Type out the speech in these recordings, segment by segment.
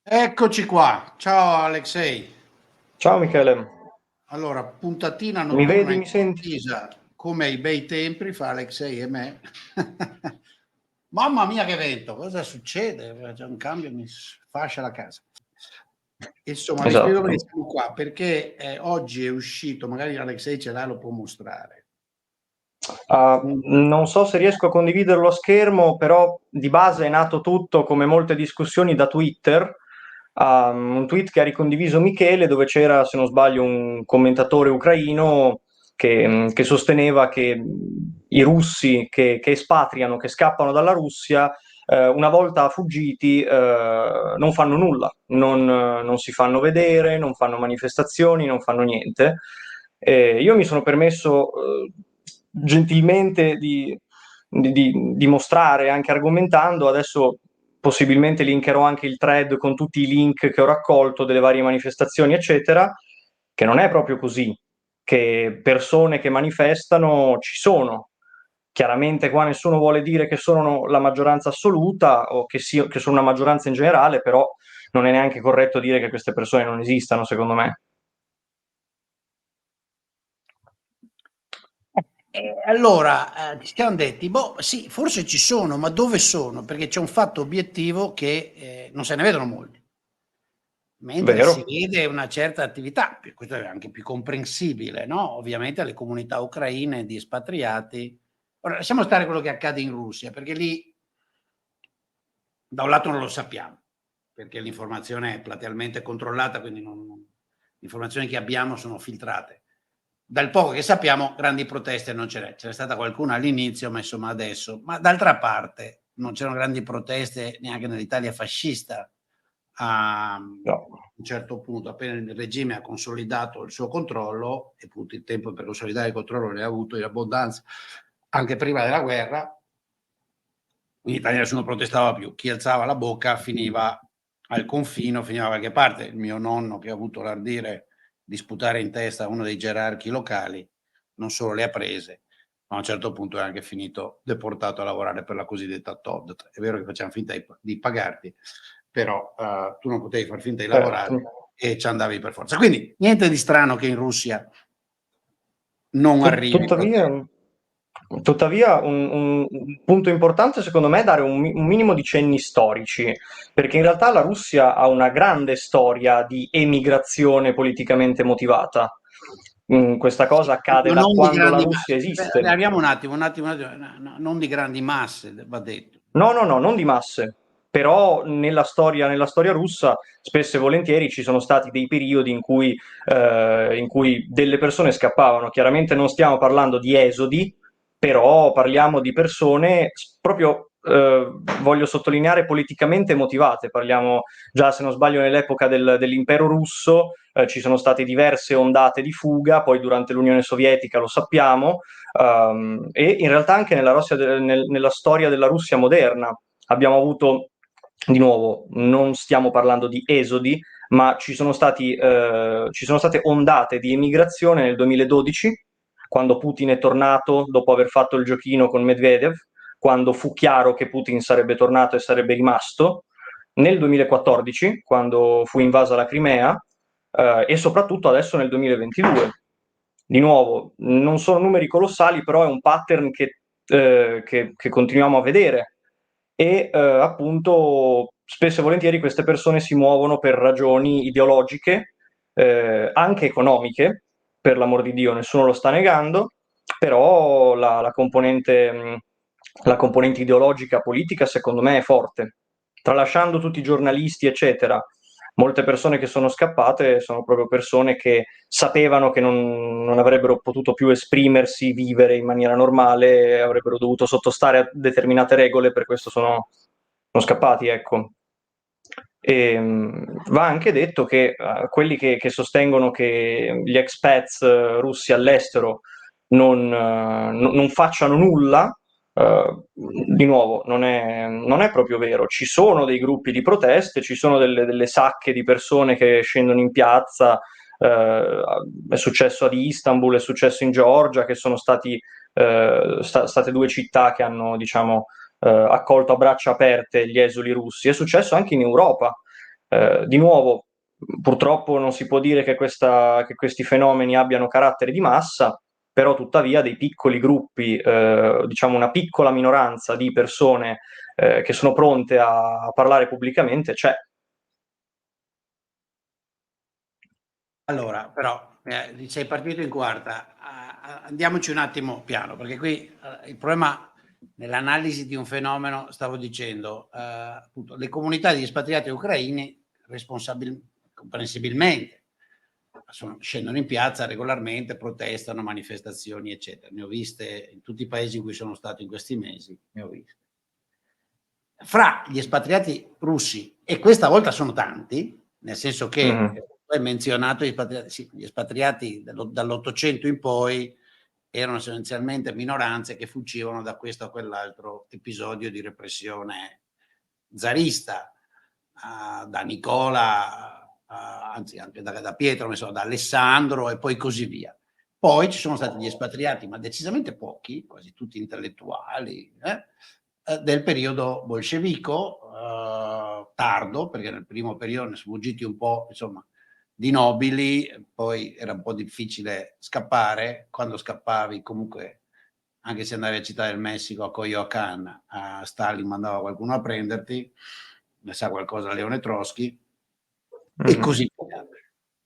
Eccoci qua. Ciao Alexei. Ciao Michele, Allora, puntatina mi notturna vedi, mi senti? improvvisa, come ai bei tempi fra Alexei e me. Mamma mia che vento, cosa succede? C'è un cambio, mi sfascia la casa. Insomma, vi spiego perché Esatto. siamo qua, perché oggi è uscito, magari Alexei ce l'ha, lo può mostrare. Non so se riesco a condividere lo schermo, però di base è nato tutto, come molte discussioni, da Twitter. Un tweet che ha ricondiviso Michele, dove c'era, se non sbaglio, un commentatore ucraino che sosteneva che i russi che espatriano, che scappano dalla Russia, una volta fuggiti, non fanno nulla, non si fanno vedere, non fanno manifestazioni, non fanno niente. Io mi sono permesso gentilmente di mostrare, anche argomentando, adesso possibilmente linkerò anche il thread con tutti i link che ho raccolto delle varie manifestazioni, eccetera, che non è proprio così, che persone che manifestano ci sono. Chiaramente qua nessuno vuole dire che sono la maggioranza assoluta o che sono una maggioranza in generale, però non è neanche corretto dire che queste persone non esistano, secondo me. Allora, ci siamo detti, boh, sì, forse ci sono, ma dove sono? Perché c'è un fatto obiettivo che non se ne vedono molti. Mentre si Vero? vede una certa attività, questo è anche più comprensibile, no? Ovviamente alle comunità ucraine di espatriati. Ora, lasciamo stare quello che accade in Russia, perché lì da un lato non lo sappiamo, perché l'informazione è platealmente controllata, quindi le informazioni che abbiamo sono filtrate. Dal poco che sappiamo, grandi proteste non ce n'è. C'era stata qualcuna all'inizio, ma insomma adesso. Ma d'altra parte non c'erano grandi proteste neanche nell'Italia fascista a No. un certo punto, appena il regime ha consolidato il suo controllo, e appunto il tempo per consolidare il controllo l'ha avuto in abbondanza anche prima della guerra, in Italia nessuno protestava più, chi alzava la bocca finiva al confino, finiva da qualche parte. Il mio nonno, che ha avuto l'ardire di sputare in testa a uno dei gerarchi locali, non solo le ha prese, ma a un certo punto è anche finito deportato a lavorare per la cosiddetta TOD. È vero che facciamo finta di pagarti, però tu non potevi far finta di Certo. lavorare e ci andavi per forza. Quindi niente di strano che in Russia non Tut- arrivi tuttavia, proteste. tuttavia un punto importante secondo me è dare un minimo di cenni storici, perché in realtà la Russia ha una grande storia di emigrazione politicamente motivata. Questa Sì, cosa accade ma da non di quando la grandi Russia masse. esiste. Arriviamo un attimo, non di grandi masse, va detto. No, no, no, non di masse, però nella storia russa spesso e volentieri ci sono stati dei periodi in cui delle persone scappavano. Chiaramente non stiamo parlando di esodi, però parliamo di persone proprio, voglio sottolineare, politicamente motivate. Parliamo già, se non sbaglio, nell'epoca dell'impero russo, ci sono state diverse ondate di fuga, poi durante l'Unione Sovietica lo sappiamo. E in realtà anche nella storia della Russia moderna abbiamo avuto, di nuovo, non stiamo parlando di esodi, ma ci sono state ondate di emigrazione nel 2012, quando Putin è tornato dopo aver fatto il giochino con Medvedev, quando fu chiaro che Putin sarebbe tornato e sarebbe rimasto, nel 2014, quando fu invasa la Crimea, e soprattutto adesso nel 2022. Di nuovo, non sono numeri colossali, però è un pattern che continuiamo a vedere e appunto spesso e volentieri queste persone si muovono per ragioni ideologiche, anche economiche, per l'amor di Dio, nessuno lo sta negando, però la componente ideologica politica secondo me è forte. Tralasciando tutti i giornalisti, eccetera, molte persone che sono scappate sono proprio persone che sapevano che non avrebbero potuto più esprimersi, vivere in maniera normale, avrebbero dovuto sottostare a determinate regole, per questo sono scappati, ecco. Va anche detto che quelli che sostengono che gli expats russi all'estero non facciano nulla, di nuovo, non è proprio vero. Ci sono dei gruppi di proteste, ci sono delle sacche di persone che scendono in piazza. È successo ad Istanbul, è successo in Georgia, che sono state due città che hanno, diciamo, accolto a braccia aperte gli esuli russi. È successo anche in Europa. Di nuovo, purtroppo non si può dire che che questi fenomeni abbiano carattere di massa, però tuttavia dei piccoli gruppi, diciamo una piccola minoranza di persone che sono pronte a parlare pubblicamente c'è. Allora, però, sei partito in quarta. Andiamoci un attimo piano, perché qui il problema nell'analisi di un fenomeno, stavo dicendo, appunto, le comunità di espatriati ucraini comprensibilmente scendono in piazza regolarmente, protestano, manifestazioni, eccetera. Ne ho viste in tutti i paesi in cui sono stato in questi mesi, ne ho viste. Fra gli espatriati russi, e questa volta sono tanti, nel senso che hai menzionato gli espatriati dall'800 in poi erano essenzialmente minoranze che fuggivano da questo o quell'altro episodio di repressione zarista, da Nicola, anzi anche da Pietro, da Alessandro e poi così via. Poi ci sono stati gli espatriati, ma decisamente pochi, quasi tutti intellettuali, del periodo bolscevico, tardo, perché nel primo periodo ne sono fuggiti un po', insomma, di nobili, poi era un po' difficile scappare. Quando scappavi, comunque, anche se andavi a Città del Messico, a Coyoacán, a Stalin mandava qualcuno a prenderti, ne sa qualcosa Leone Trotsky, e così via.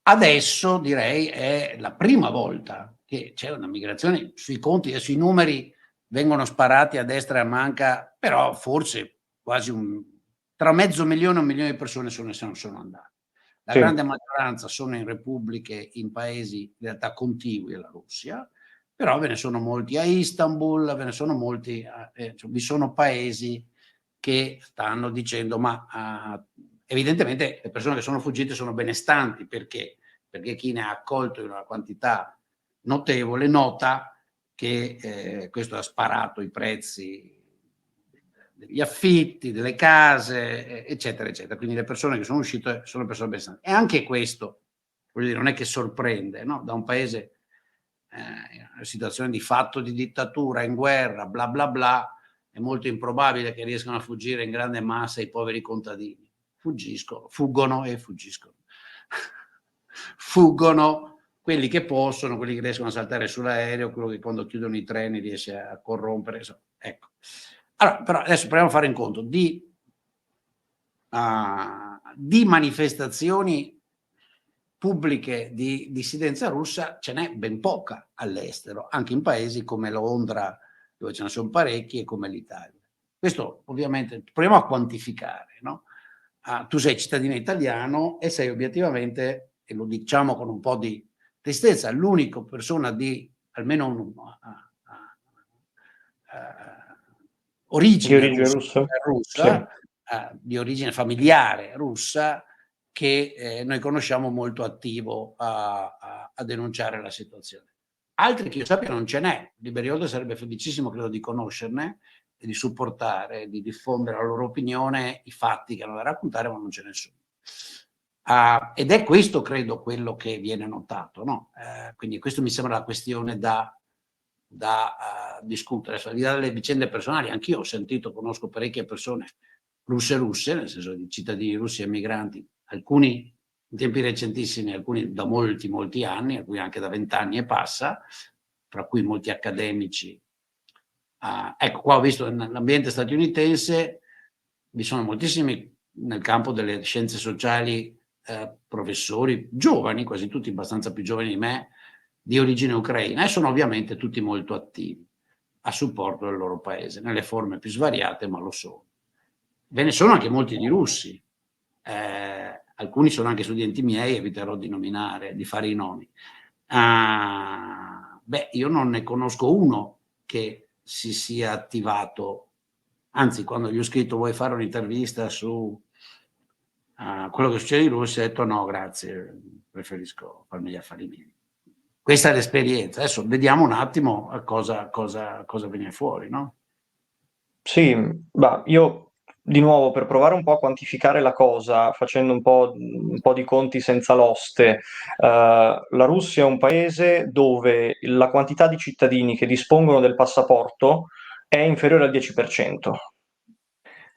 Adesso direi è la prima volta che c'è una migrazione. Sui conti e sui numeri vengono sparati a destra e a manca, però forse quasi tra 500.000 e 1 milione di persone sono andate. La Sì. grande maggioranza sono in repubbliche, in paesi in realtà contigui alla Russia, però ve ne sono molti a Istanbul, ve ne sono molti, cioè, vi sono paesi che stanno dicendo ma evidentemente le persone che sono fuggite sono benestanti, perché chi ne ha accolto in una quantità notevole nota che questo ha sparato i prezzi degli affitti, delle case, eccetera, eccetera. Quindi le persone che sono uscite sono persone benestanti. E anche questo, voglio dire, non è che sorprende, no? Da un paese in una situazione di fatto di dittatura, in guerra, bla bla bla, è molto improbabile che riescano a fuggire in grande massa i poveri contadini. Fuggono e fuggiscono. Fuggono quelli che possono, quelli che riescono a saltare sull'aereo, quello che quando chiudono i treni riesce a corrompere. Ecco. Allora, però adesso proviamo a fare in conto di manifestazioni pubbliche di dissidenza russa ce n'è ben poca all'estero, anche in paesi come Londra, dove ce ne sono parecchi, e come l'Italia. Questo ovviamente proviamo a quantificare, no? Tu sei cittadino italiano e sei obiettivamente, e lo diciamo con un po' di tristezza, l'unica persona di almeno Di origine origine russa? Sì. russa, di origine familiare russa, che noi conosciamo molto attivo a denunciare la situazione. Altri che io sappia non ce n'è. Liberiotto sarebbe felicissimo, credo, di conoscerne e di supportare, di diffondere la loro opinione, i fatti che hanno da raccontare, ma non ce ne sono. Ed è questo, credo, quello che viene notato, no? Quindi questo mi sembra la questione da discutere. Adesso, al di là delle vicende personali, anch'io ho sentito, conosco parecchie persone russe, nel senso di cittadini russi emigranti, alcuni in tempi recentissimi, alcuni da molti anni, alcuni anche da 20 anni e passa, fra cui molti accademici. Ecco, qua ho visto nell'ambiente statunitense vi sono moltissimi nel campo delle scienze sociali, professori giovani, quasi tutti abbastanza più giovani di me, di origine ucraina, e sono ovviamente tutti molto attivi a supporto del loro paese, nelle forme più svariate, ma lo sono. Ve ne sono anche molti di russi, alcuni sono anche studenti miei, eviterò di nominare, di fare i nomi. Io non ne conosco uno che si sia attivato, anzi quando gli ho scritto vuoi fare un'intervista su quello che succede in Russia, ho detto no grazie, preferisco farmi gli affari miei. Questa è l'esperienza, adesso vediamo un attimo cosa viene fuori, no? Sì, io di nuovo per provare un po' a quantificare la cosa, facendo un po' di conti senza l'oste, la Russia è un paese dove la quantità di cittadini che dispongono del passaporto è inferiore al 10%.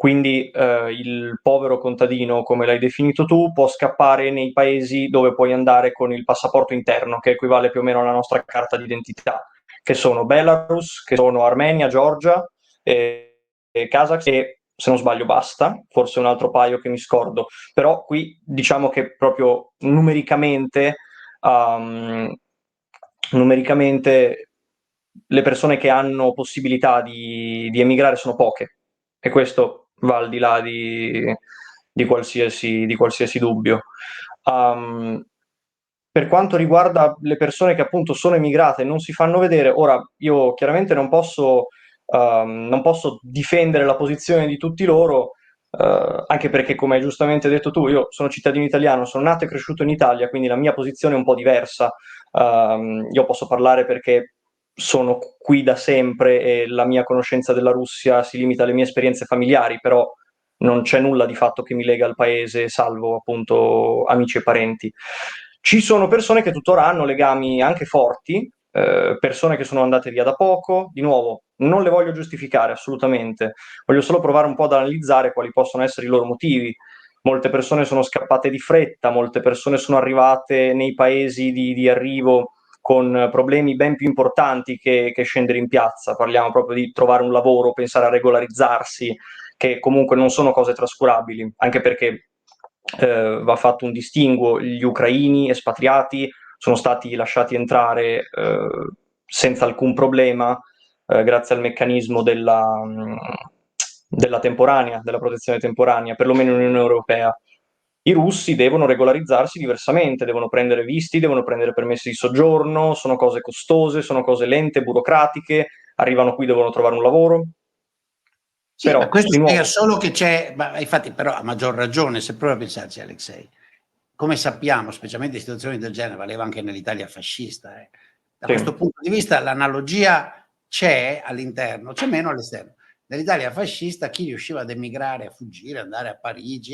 Quindi il povero contadino, come l'hai definito tu, può scappare nei paesi dove puoi andare con il passaporto interno, che equivale più o meno alla nostra carta d'identità, che sono Belarus, che sono Armenia, Georgia e Kazakhstan, e se non sbaglio basta, forse un altro paio che mi scordo, però qui diciamo che proprio um, numericamente le persone che hanno possibilità di emigrare sono poche, e questo va al di là di qualsiasi dubbio. Um, per quanto riguarda le persone che appunto sono emigrate e non si fanno vedere, ora io chiaramente non posso difendere la posizione di tutti loro, anche perché, come hai giustamente detto tu, io sono cittadino italiano, sono nato e cresciuto in Italia, quindi la mia posizione è un po' diversa. Io posso parlare perché sono qui da sempre e la mia conoscenza della Russia si limita alle mie esperienze familiari, però non c'è nulla di fatto che mi lega al paese, salvo appunto amici e parenti. Ci sono persone che tuttora hanno legami anche forti, persone che sono andate via da poco, di nuovo, non le voglio giustificare assolutamente, voglio solo provare un po' ad analizzare quali possono essere i loro motivi. Molte persone sono scappate di fretta, molte persone sono arrivate nei paesi di arrivo con problemi ben più importanti che scendere in piazza. Parliamo proprio di trovare un lavoro, pensare a regolarizzarsi, che comunque non sono cose trascurabili, anche perché va fatto un distinguo: gli ucraini espatriati sono stati lasciati entrare senza alcun problema, grazie al meccanismo della temporanea, della protezione temporanea, perlomeno in Unione Europea. I russi devono regolarizzarsi diversamente, devono prendere visti, devono prendere permessi di soggiorno, sono cose costose, sono cose lente, burocratiche, arrivano qui, devono trovare un lavoro. Sì, ma Però, questo di spiega nuovo, solo che c'è, ma infatti però a maggior ragione, se provi a pensarci Alexei, come sappiamo, specialmente in situazioni del genere, valeva anche nell'Italia fascista, da sì. questo punto di vista l'analogia c'è all'interno, c'è meno all'esterno. Nell'Italia fascista chi riusciva ad emigrare, a fuggire, andare a Parigi,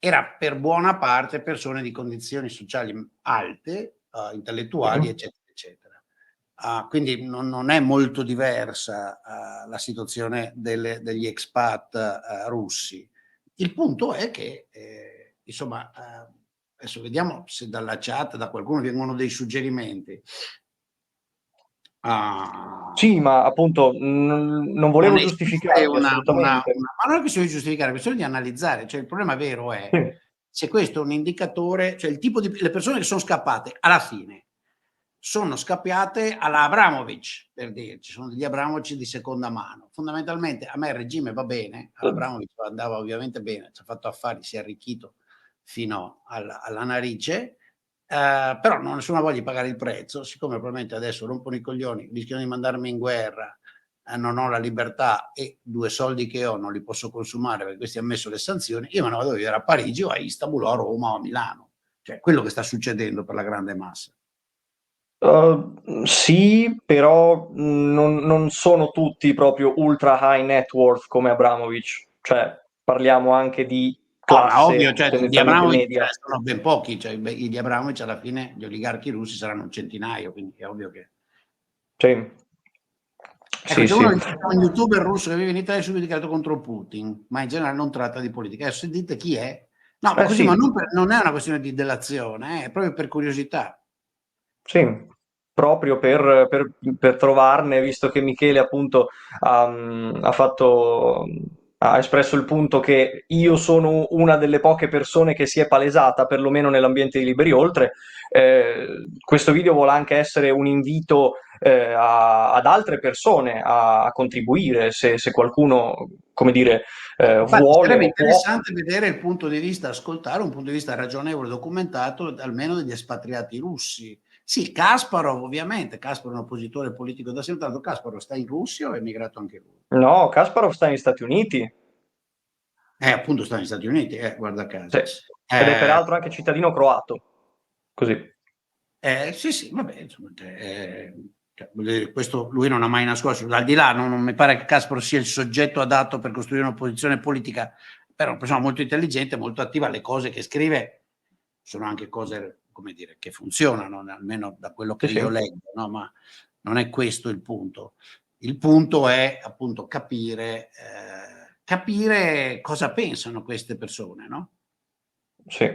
era per buona parte persone di condizioni sociali alte, intellettuali, Sì. eccetera, eccetera. Quindi non è molto diversa la situazione degli expat russi. Il punto è che, insomma, adesso vediamo se dalla chat, da qualcuno vengono dei suggerimenti. Ah, Sì, ma appunto non non volevo esiste giustificarli assolutamente. ma non è questione di giustificare, è questione di analizzare. Cioè il problema vero è Sì, se questo è un indicatore, cioè il tipo di le persone che sono scappate alla fine sono scappiate alla Abramovich, per dirci, sono degli Abramovich di seconda mano. Fondamentalmente a me il regime va bene, all'Abramovich andava ovviamente bene, ci ha fatto affari, si è arricchito fino alla narice, però non ho nessuna voglia di pagare il prezzo, siccome probabilmente adesso rompono i coglioni, rischiano di mandarmi in guerra, non ho la libertà e 2 soldi che ho non li posso consumare perché questi han messo le sanzioni, io me ne vado a vivere a Parigi o a Istanbul o a Roma o a Milano. Cioè quello che sta succedendo per la grande massa. Sì, però non sono tutti proprio ultra high net worth come Abramovich, cioè parliamo anche di No, ma ovvio, classe cioè di tendenzialmente Abramovic media. sono ben pochi, cioè gli Abramovic alla fine, gli oligarchi russi saranno un centinaio, quindi è ovvio che Sì, ecco, sì, c'è sì. uno che dice: "Un youtuber russo che vive in Italia è subito dichiarato contro Putin, ma in generale non tratta di politica". Adesso dite chi è? No, ma così, ma Sì, non è una questione di delazione, è proprio per curiosità. sì, proprio per trovarne, visto che Michele appunto ha fatto, ha espresso il punto che io sono una delle poche persone che si è palesata, perlomeno nell'ambiente di Liberi Oltre. Questo video vuole anche essere un invito ad altre persone a contribuire, se qualcuno, come dire, Infatti vuole sarebbe o può. interessante vedere il punto di vista, ascoltare un punto di vista ragionevole, documentato, almeno degli espatriati russi. Sì, Kasparov ovviamente, Kasparov è un oppositore politico da sempre, tanto Kasparov sta in Russia o è emigrato anche lui? No, Kasparov sta negli Stati Uniti. Appunto sta negli Stati Uniti, guarda Sì. caso. Ed è Eh, peraltro anche cittadino croato. Così. sì, sì, vabbè, insomma, cioè, voglio dire, questo lui non ha mai nascosto, al di là, non mi pare che Kasparov sia il soggetto adatto per costruire un'opposizione politica, però è una persona molto intelligente, molto attiva, le cose che scrive sono anche cose, come dire, che funzionano, almeno da quello Sì, che io sì. leggo, no? Ma non è questo il punto. Il punto è appunto capire capire cosa pensano queste persone, no? Sì,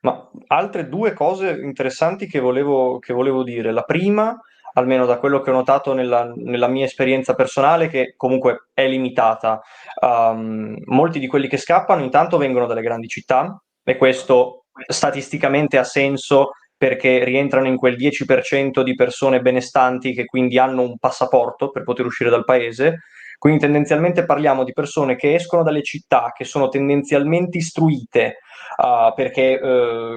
ma altre due cose interessanti che volevo dire. La prima, almeno da quello che ho notato nella mia esperienza personale, che comunque è limitata, molti di quelli che scappano intanto vengono dalle grandi città, e questo statisticamente ha senso perché rientrano in quel 10% di persone benestanti che quindi hanno un passaporto per poter uscire dal paese. Quindi tendenzialmente parliamo di persone che escono dalle città, che sono tendenzialmente istruite, perché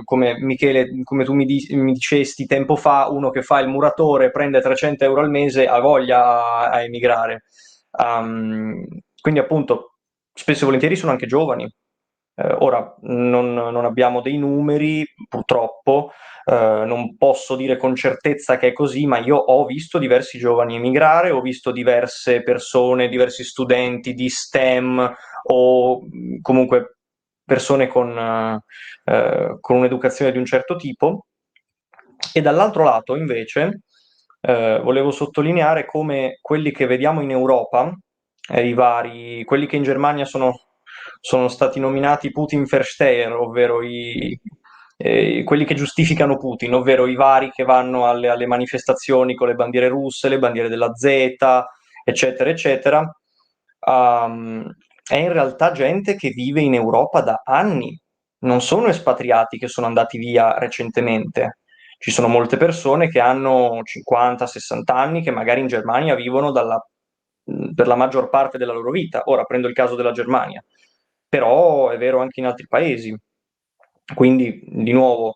come Michele, come tu mi dicesti tempo fa, uno che fa il muratore prende 300 euro al mese, ha voglia a emigrare. Quindi appunto spesso e volentieri sono anche giovani. Ora non abbiamo dei numeri, purtroppo, non posso dire con certezza che è così, ma io ho visto diversi giovani emigrare, ho visto diverse persone, diversi studenti di STEM o comunque persone con un'educazione di un certo tipo. E dall'altro lato, invece, volevo sottolineare come quelli che vediamo in Europa, quelli che in Germania sono stati nominati Putin-Versteher, ovvero quelli che giustificano Putin, ovvero i vari che vanno alle manifestazioni con le bandiere russe, le bandiere della Z, eccetera, eccetera. È in realtà gente che vive in Europa da anni, non sono espatriati che sono andati via recentemente. Ci sono molte persone che hanno 50-60 anni che magari in Germania vivono per la maggior parte della loro vita. Ora prendo il caso della Germania, però è vero anche in altri paesi. Quindi, di nuovo,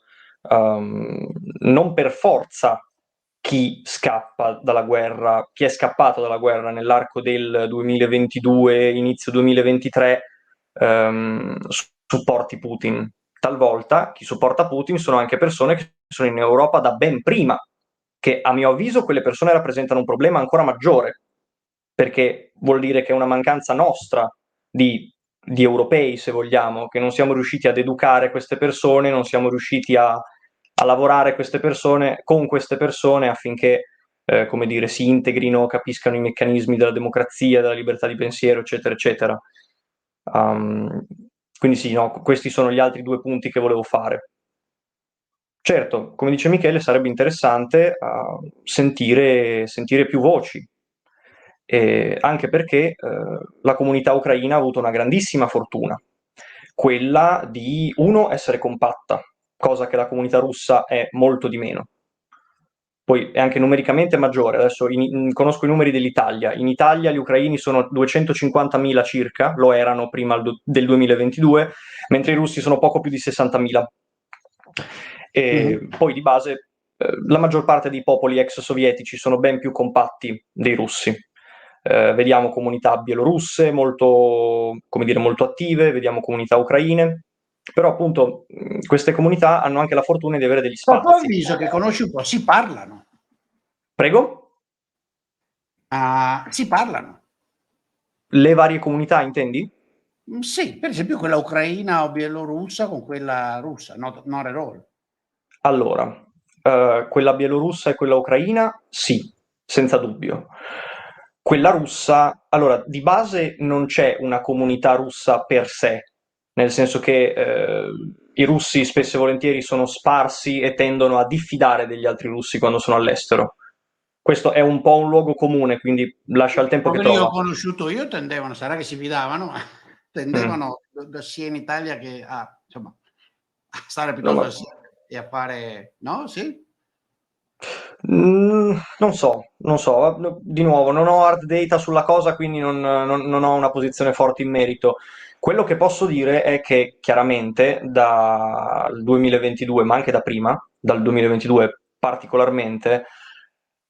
non per forza chi scappa dalla guerra, chi è scappato dalla guerra nell'arco del 2022, inizio 2023, supporti Putin. Talvolta chi supporta Putin sono anche persone che sono in Europa da ben prima, che a mio avviso quelle persone rappresentano un problema ancora maggiore, perché vuol dire che è una mancanza nostra di europei, se vogliamo, che non siamo riusciti ad educare queste persone, non siamo riusciti a lavorare con queste persone affinché, come dire, si integrino, capiscano i meccanismi della democrazia, della libertà di pensiero, eccetera, eccetera. Um, quindi sì, no, questi sono gli altri due punti che volevo fare. Certo, come dice Michele, sarebbe interessante sentire più voci, anche perché la comunità ucraina ha avuto una grandissima fortuna, quella di, uno, essere compatta, cosa che la comunità russa è molto di meno. Poi è anche numericamente maggiore, adesso conosco i numeri dell'Italia, in Italia gli ucraini sono 250.000 circa, lo erano prima del 2022, mentre i russi sono poco più di 60.000. E poi di base la maggior parte dei popoli ex sovietici sono ben più compatti dei russi. Vediamo comunità bielorusse molto, come dire, molto attive, vediamo comunità ucraine, però appunto queste comunità hanno anche la fortuna di avere degli A tuo spazi. avviso, che conosci un po', si parlano. Prego? Si parlano. Le varie comunità, intendi? Sì, per esempio quella ucraina o bielorussa con quella russa, not at all. Allora, quella bielorussa e quella ucraina, sì, senza dubbio. Quella russa, allora, di base non c'è una comunità russa per sé, nel senso che i russi spesso e volentieri sono sparsi e tendono a diffidare degli altri russi quando sono all'estero. Questo è un po' un luogo comune, quindi lascia il tempo che Quelli che ho trova. conosciuto io tendevano, sarà che si fidavano, ma Mm. tendevano sia in Italia che insomma, a stare No, piuttosto ma assieme e a fare, no? Sì? Non so, di nuovo, non ho hard data sulla cosa, quindi non ho una posizione forte in merito. Quello che posso dire è che chiaramente dal 2022, ma anche da prima, dal 2022 particolarmente,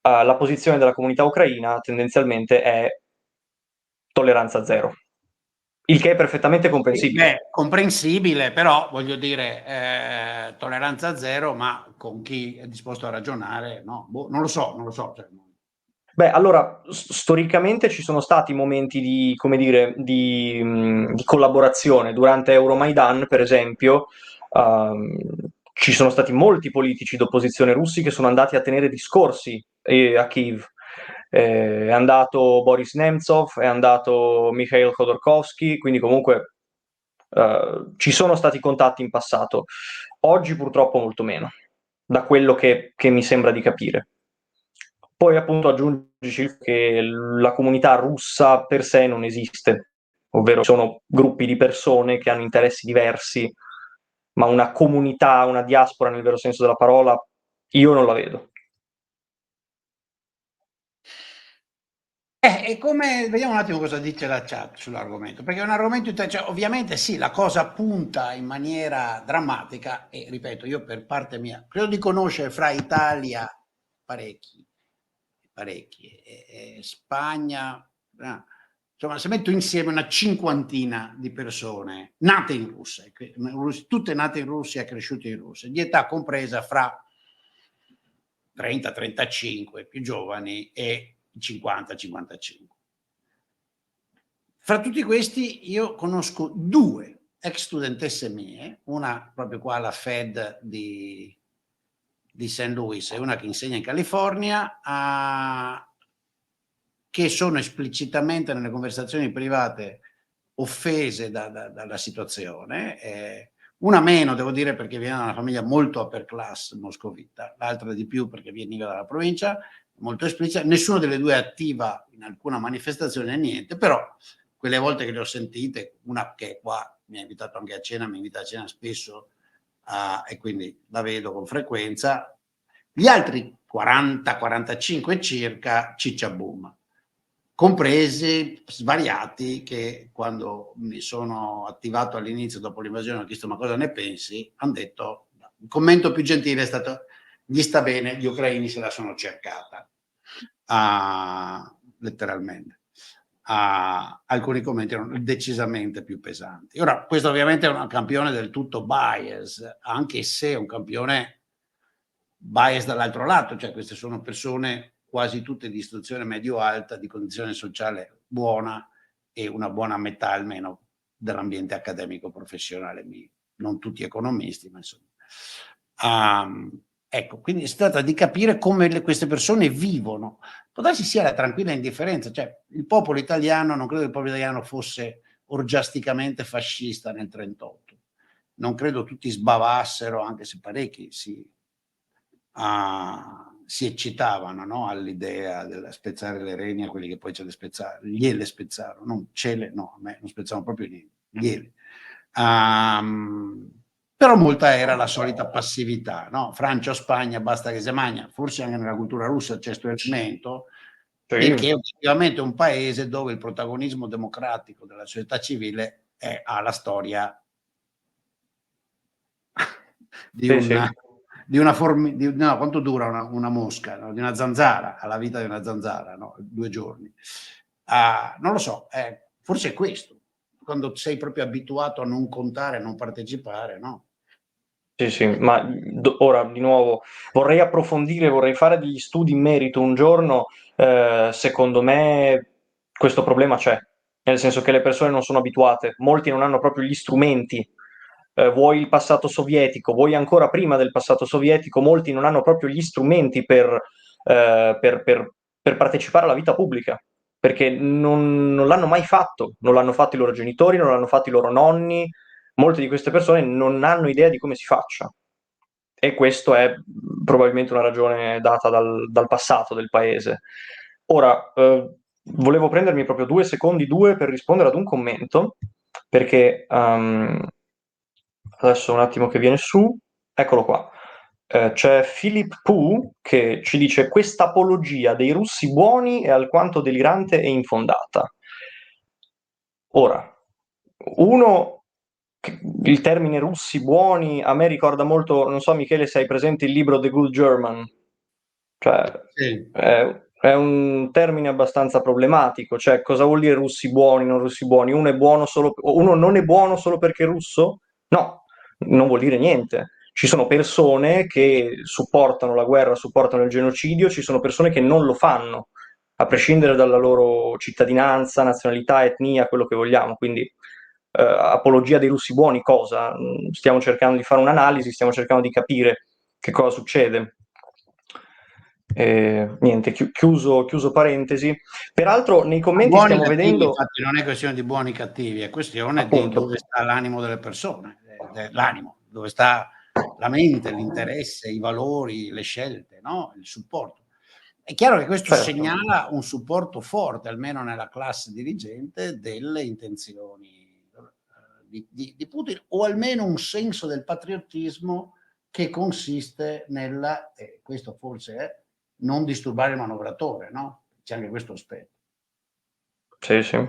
la posizione della comunità ucraina tendenzialmente è tolleranza zero, il che è perfettamente Sì, comprensibile. beh, comprensibile, però voglio dire, tolleranza zero, ma con chi è disposto a ragionare, no? Boh, non lo so, non lo so. Cioè, Beh, allora, storicamente ci sono stati momenti di, come dire, di collaborazione. Durante Euromaidan, per esempio, ehm, ci sono stati molti politici d'opposizione russi che sono andati a tenere discorsi a Kiev. è andato Boris Nemtsov, è andato Mikhail Khodorkovsky, quindi comunque ci sono stati contatti in passato. Oggi purtroppo molto meno, da quello che mi sembra di capire. Poi appunto aggiungici che la comunità russa per sé non esiste, ovvero sono gruppi di persone che hanno interessi diversi, ma una comunità, una diaspora nel vero senso della parola, io non la vedo. E come, vediamo un attimo cosa dice la chat sull'argomento, perché è un argomento, cioè, ovviamente sì, la cosa punta in maniera drammatica e ripeto, io per parte mia credo di conoscere fra Italia parecchi, parecchi, e Spagna, insomma, se metto insieme una cinquantina di persone nate in Russia, tutte nate in Russia e cresciute in Russia, di età compresa fra 30-35, più giovani, e 50-55. Fra tutti questi io conosco due ex studentesse mie, una proprio qua alla Fed di St. Louis e una che insegna in California, che sono esplicitamente nelle conversazioni private offese dalla situazione. Una meno, devo dire, perché viene da una famiglia molto upper class moscovita, l'altra di più perché veniva dalla provincia, molto esplicita. Nessuna delle due è attiva in alcuna manifestazione, niente, però quelle volte che le ho sentite, una che è qua mi ha invitato anche a cena, mi invita a cena spesso, e quindi la vedo con frequenza. Gli altri 40-45 circa cicciaboom, compresi svariati che quando mi sono attivato all'inizio dopo l'invasione ho chiesto ma cosa ne pensi, hanno detto, il commento più gentile è stato gli sta bene, gli ucraini se la sono cercata, letteralmente. Alcuni commenti erano decisamente più pesanti. Ora, questo ovviamente è un campione del tutto bias, anche se è un campione bias dall'altro lato, cioè queste sono persone quasi tutte di istruzione medio-alta, di condizione sociale buona e una buona metà almeno dell'ambiente accademico professionale mio. Non tutti economisti, ma insomma. Ecco, quindi si tratta di capire come queste persone vivono. Può darsi sia la tranquilla indifferenza, cioè il popolo italiano, non credo che il popolo italiano fosse orgiasticamente fascista nel 1938. Non credo tutti sbavassero, anche se parecchi si eccitavano, no? All'idea del spezzare le reni a quelli che poi gliele spezzarono, non cele, no, a me non spezzavano proprio niente, gliele. Però molta era la solita passività, no? Francia o Spagna, basta che si magna, forse anche nella cultura russa c'è questo elemento, perché effettivamente è un paese dove il protagonismo democratico della società civile ha la storia di Sì, sì. no, quanto dura una mosca, no? Di una zanzara, alla vita di una zanzara, no? 2 giorni. Non lo so, forse è questo, quando sei proprio abituato a non contare, a non partecipare, no? Sì, sì, ma ora di nuovo vorrei approfondire, vorrei fare degli studi in merito un giorno. Secondo me questo problema c'è, nel senso che le persone non sono abituate, molti non hanno proprio gli strumenti, vuoi il passato sovietico, vuoi ancora prima del passato sovietico, molti non hanno proprio gli strumenti per partecipare alla vita pubblica, perché non l'hanno mai fatto, non l'hanno fatto i loro genitori, non l'hanno fatto i loro nonni. Molte di queste persone non hanno idea di come si faccia, e questo è probabilmente una ragione data dal passato del paese. Ora, volevo prendermi proprio 2 secondi per rispondere ad un commento, perché adesso un attimo che viene su, eccolo qua. C'è Philip Pooh che ci dice: questa apologia dei russi buoni è alquanto delirante e infondata. Ora, uno, il termine russi buoni a me ricorda molto, non so Michele se hai presente il libro The Good German, cioè Sì. è un termine abbastanza problematico, cioè cosa vuol dire russi buoni, non russi buoni? Uno non è buono solo perché è russo? No, non vuol dire niente. Ci sono persone che supportano la guerra, supportano il genocidio, ci sono persone che non lo fanno, a prescindere dalla loro cittadinanza, nazionalità, etnia, quello che vogliamo. Quindi, apologia dei russi buoni, cosa? Stiamo cercando di fare un'analisi, stiamo cercando di capire che cosa succede. Niente, chiuso parentesi. Peraltro nei commenti Buoni o stiamo cattivi, vedendo, infatti non è questione di buoni o cattivi, è questione di appunto, dove sta l'animo delle persone, l'animo, dove sta la mente, l'interesse, i valori, le scelte, no? Il supporto. È chiaro che questo certo. segnala un supporto forte, almeno nella classe dirigente, delle intenzioni di Putin, o almeno un senso del patriottismo che consiste nella, questo forse è, non disturbare il manovratore, no? C'è anche questo aspetto. Sì, sì.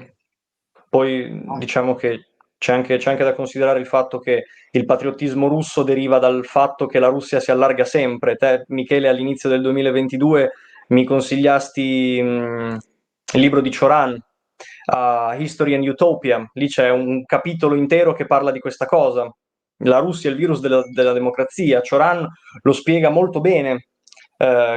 Poi No? diciamo che c'è anche da considerare il fatto che il patriottismo russo deriva dal fatto che la Russia si allarga sempre. Te, Michele, all'inizio del 2022 mi consigliasti il libro di Cioran, History and Utopia. Lì c'è un capitolo intero che parla di questa cosa. La Russia è il virus della democrazia. Cioran lo spiega molto bene,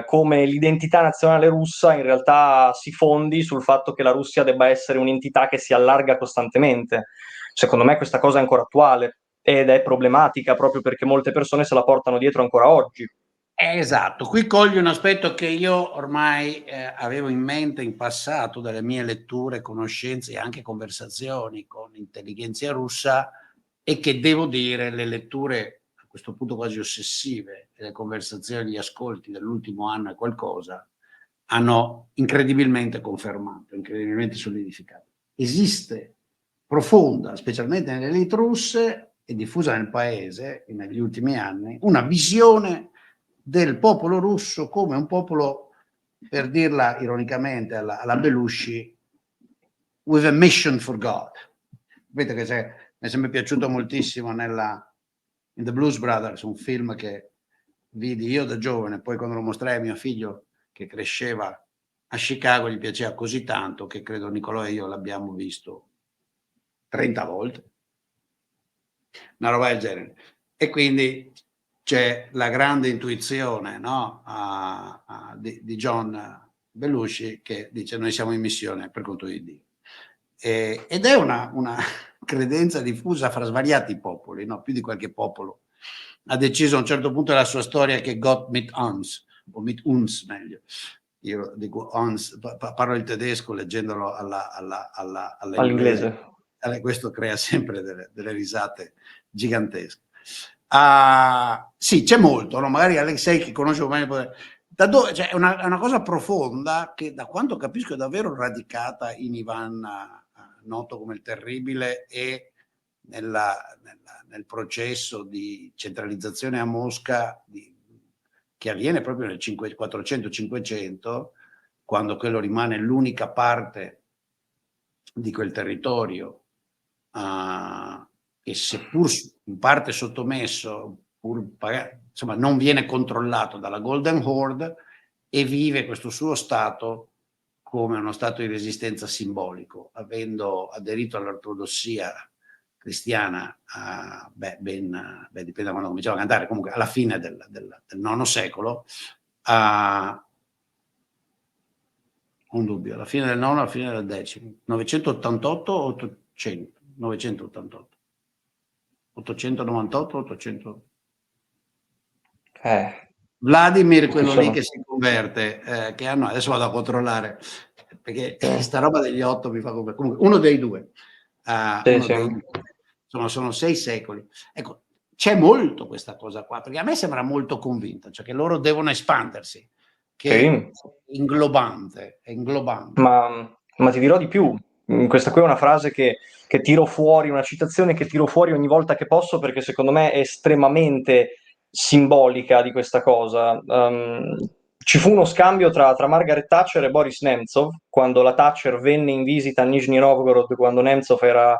come l'identità nazionale russa in realtà si fondi sul fatto che la Russia debba essere un'entità che si allarga costantemente. Secondo me questa cosa è ancora attuale ed è problematica proprio perché molte persone se la portano dietro ancora oggi. Esatto, qui cogli un aspetto che io ormai avevo in mente in passato dalle mie letture, conoscenze e anche conversazioni con intelligenza russa, e che devo dire le letture a questo punto quasi ossessive e le conversazioni, gli ascolti dell'ultimo anno e qualcosa hanno incredibilmente confermato, incredibilmente solidificato. Esiste profonda, specialmente nelle elite russe e diffusa nel paese negli ultimi anni, una visione del popolo russo come un popolo, per dirla ironicamente alla Belushi, with a mission for God. Vedete che mi è sempre piaciuto moltissimo in The Blues Brothers, un film che vidi io da giovane, poi quando lo mostrai a mio figlio che cresceva a Chicago gli piaceva così tanto che credo Nicolò e io l'abbiamo visto 30 volte, una roba del genere. E quindi c'è la grande intuizione, no? Di John Belushi, che dice noi siamo in missione per conto di Dio. Ed è una credenza diffusa fra svariati popoli, no? Più di qualche popolo ha deciso a un certo punto della sua storia che Gott mit uns, o mit uns meglio. Io dico uns, parlo il tedesco leggendolo all'inglese. All'inglese. Questo crea sempre delle risate gigantesche. Sì, c'è molto, no? Magari Alexei che conosce meglio, da dove, cioè, è una cosa profonda che da quanto capisco è davvero radicata in Ivan, noto come il Terribile, e nel processo di centralizzazione a Mosca che avviene proprio nel 400-500, quando quello rimane l'unica parte di quel territorio che seppur in parte sottomesso, insomma, non viene controllato dalla Golden Horde, e vive questo suo stato come uno stato di resistenza simbolico, avendo aderito all'ortodossia cristiana, dipende da quando cominciava a cantare, comunque alla fine del IX secolo, un dubbio, alla fine del IX, alla fine del X, 988 o 800? 988. 898, 800. Vladimir, Ci quello lì sono. che si converte, che hanno, adesso vado a controllare, perché Sì, sta roba degli 8 mi fa convertire. Comunque, uno dei due, sì, uno sì. dei due. Insomma, sono 6 secoli. Ecco, c'è molto questa cosa qua, perché a me sembra molto convinta, cioè che loro devono espandersi, che Sì. è inglobante. Ma ti dirò di più. Questa qui è una frase che tiro fuori, una citazione che tiro fuori ogni volta che posso perché secondo me è estremamente simbolica di questa cosa. Ci fu uno scambio tra Margaret Thatcher e Boris Nemtsov quando la Thatcher venne in visita a Nizhny Novgorod, quando Nemtsov era,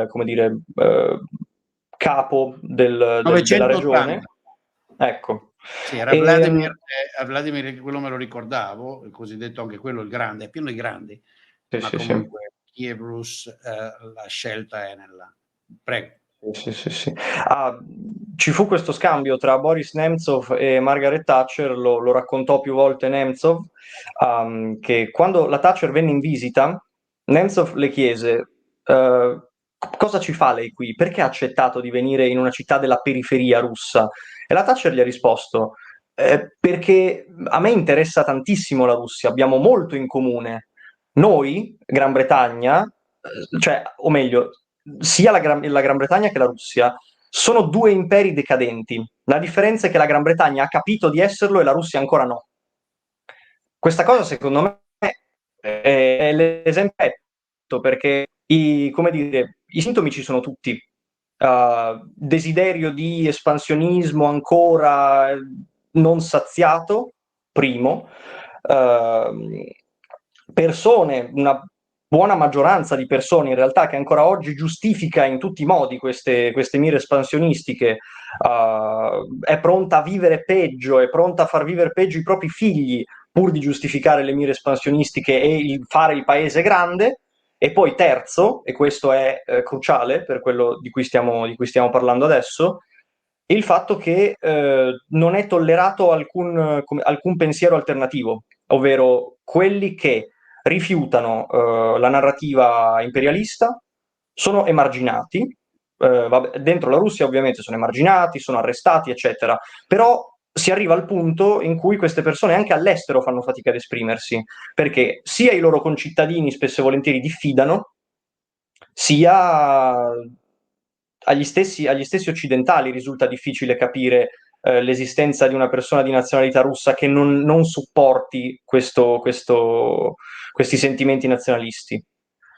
come dire, capo della regione. 980. Ecco. Sì, era E, Vladimir, a Vladimir quello me lo ricordavo, il cosiddetto anche quello il grande, è pieno di grandi, sì, ma sì, sì. comunque Kiev Rus, la scelta è nella. Prego. Sì, sì, sì. Ah, ci fu questo scambio tra Boris Nemtsov e Margaret Thatcher, lo raccontò più volte Nemtsov, che quando la Thatcher venne in visita, Nemtsov le chiese cosa ci fa lei qui? Perché ha accettato di venire in una città della periferia russa? E la Thatcher gli ha risposto perché a me interessa tantissimo la Russia, abbiamo molto in comune. Noi, Gran Bretagna, cioè, o meglio, sia la Gran Bretagna che la Russia sono due imperi decadenti. La differenza è che la Gran Bretagna ha capito di esserlo e la Russia ancora no. Questa cosa, secondo me, è l'esempio perfetto, perché come dire, i sintomi ci sono tutti. Desiderio di espansionismo ancora non saziato, primo. Persone, una buona maggioranza di persone in realtà che ancora oggi giustifica in tutti i modi queste mire espansionistiche, è pronta a vivere peggio, è pronta a far vivere peggio i propri figli pur di giustificare le mire espansionistiche e fare il paese grande. E poi terzo, e questo è cruciale per quello di cui stiamo parlando adesso, il fatto che non è tollerato alcun pensiero alternativo, ovvero quelli che rifiutano la narrativa imperialista sono emarginati. Dentro la Russia ovviamente sono emarginati, sono arrestati, eccetera, però si arriva al punto in cui queste persone anche all'estero fanno fatica ad esprimersi, perché sia i loro concittadini spesso e volentieri diffidano, sia agli stessi occidentali risulta difficile capire l'esistenza di una persona di nazionalità russa che non supporti questi sentimenti nazionalisti.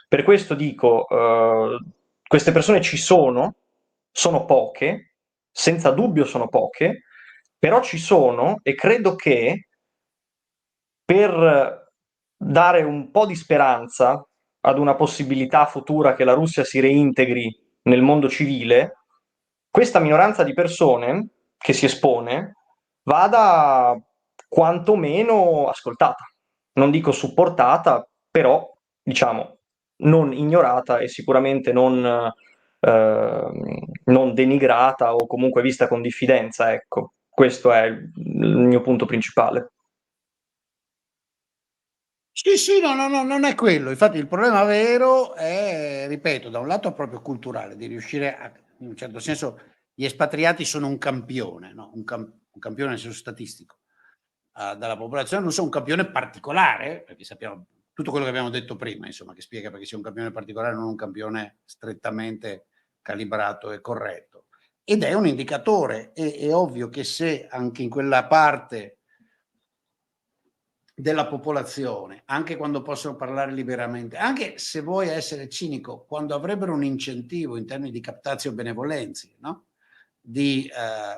Per questo dico, queste persone ci sono poche, senza dubbio sono poche, però ci sono e credo che per dare un po' di speranza ad una possibilità futura che la Russia si reintegri nel mondo civile, questa minoranza di persone che si espone vada quantomeno ascoltata. Non dico supportata, però diciamo non ignorata e sicuramente non denigrata o comunque vista con diffidenza, ecco. Questo è il mio punto principale. Sì, sì, no, no, no, non è quello. Infatti il problema vero è, ripeto, da un lato proprio culturale, di riuscire a, in un certo senso, gli espatriati sono un campione, no? Un campione nel senso statistico, dalla popolazione, non sono un campione particolare, perché sappiamo tutto quello che abbiamo detto prima, insomma, che spiega perché sia un campione particolare, non un campione strettamente calibrato e corretto. Ed è un indicatore, è ovvio che se anche in quella parte della popolazione, anche quando possono parlare liberamente, anche se vuoi essere cinico, quando avrebbero un incentivo in termini di captatio benevolenzi, no? Di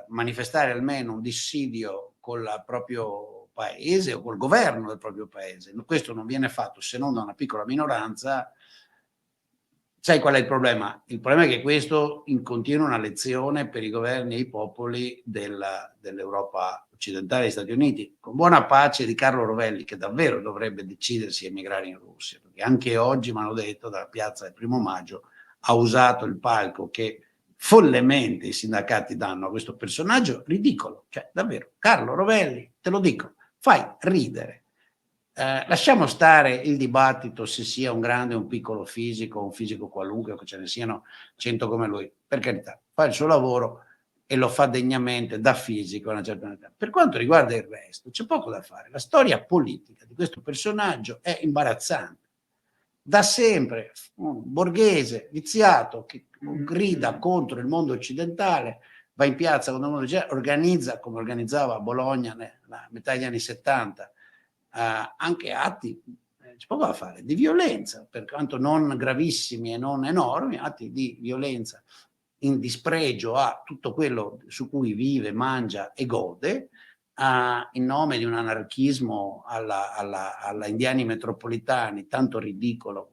manifestare almeno un dissidio col proprio paese o col governo del proprio paese. Questo non viene fatto se non da una piccola minoranza. Sai qual è il problema? Il problema è che questo continua una lezione per i governi e i popoli dell'Europa occidentale e degli Stati Uniti, con buona pace di Carlo Rovelli, che davvero dovrebbe decidersi a emigrare in Russia, perché anche oggi mi hanno detto dalla piazza del 1° maggio ha usato il palco che follemente i sindacati danno a questo personaggio ridicolo, cioè davvero, Carlo Rovelli, te lo dico, fai ridere. Lasciamo stare il dibattito se sia un grande o un piccolo fisico, un fisico qualunque, o che ce ne siano 100 come lui. Per carità, fa il suo lavoro e lo fa degnamente da fisico a una certa età. Per quanto riguarda il resto, c'è poco da fare. La storia politica di questo personaggio è imbarazzante. Da sempre, un borghese viziato che grida contro il mondo occidentale, va in piazza contro il mondo occidentale, organizza, come organizzava a Bologna nella metà degli anni 70, anche atti, c'è poco da fare, di violenza, per quanto non gravissimi e non enormi, atti di violenza in dispregio a tutto quello su cui vive, mangia e gode, in nome di un anarchismo alla indiani metropolitani, tanto ridicolo